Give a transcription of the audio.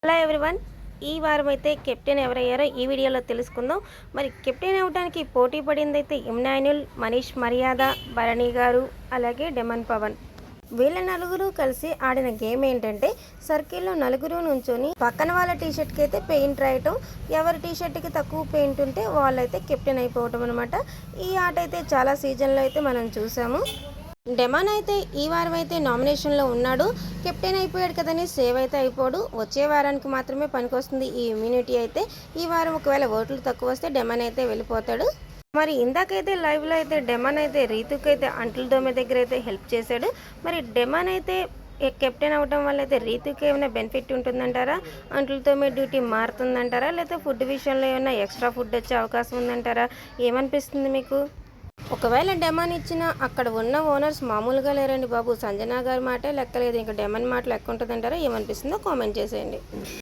Hello everyone. ఈ వారం అయితే కెప్టెన్ ఎవరయ్యారో ఈ వీడియోలో తెలుసుకుందాం. మరి కెప్టెన్ అవ్వడానికి పోటీ పడిందైతే ఇమ్నాన్యుల్, మనీష్ మర్యాద, భరణి గారు, అలాగే డెమన్ పవన్. వీళ్ళ నలుగురు కలిసి ఆడిన గేమ్ ఏంటంటే సర్కిల్లో నలుగురు నుంచొని పక్కన వాళ్ళ టీషర్ట్కి అయితే పెయింట్ రాయటం, ఎవరి టీషర్ట్కి తక్కువ పెయింట్ ఉంటే వాళ్ళైతే కెప్టెన్ అయిపోవటం అనమాట. ఈ ఆట అయితే చాలా సీజన్లో అయితే మనం చూసాము. డెమాన్ అయితే ఈ వారం అయితే నామినేషన్లో ఉన్నాడు. కెప్టెన్ అయిపోయాడు కదని సేవ్ అయితే అయిపోడు, వచ్చే వారానికి మాత్రమే పనికొస్తుంది ఈ ఇమ్యూనిటీ అయితే. ఈ వారం ఒకవేళ ఓట్లు తక్కువ వస్తే డెమాన్ అయితే వెళ్ళిపోతాడు. మరి ఇందాకైతే లైవ్లో అయితే డెమాన్ అయితే రీతుకి అయితే అంట్లు దోమే దగ్గర అయితే హెల్ప్ చేశాడు. మరి డెమాన్ అయితే కెప్టెన్ అవ్వడం వల్ల అయితే రీతుకి ఏమైనా బెనిఫిట్ ఉంటుందంటారా, అంట్లు తోమే డ్యూటీ మారుతుందంటారా, లేకపోతే ఫుడ్ విషయంలో ఏమైనా ఎక్స్ట్రా ఫుడ్ వచ్చే అవకాశం ఉందంటారా? ఏమనిపిస్తుంది మీకు? ఒకవేళ డెమాన్ ఇచ్చినా అక్కడ ఉన్న ఓనర్స్ మామూలుగా లేరండి బాబు. సంజన గారి మాటే లెక్కలేదు, ఇంకా డెమాన్ మాట లెక్క ఉంటుందంటారా? ఏమనిపిస్తుందో కామెంట్ చేసేయండి.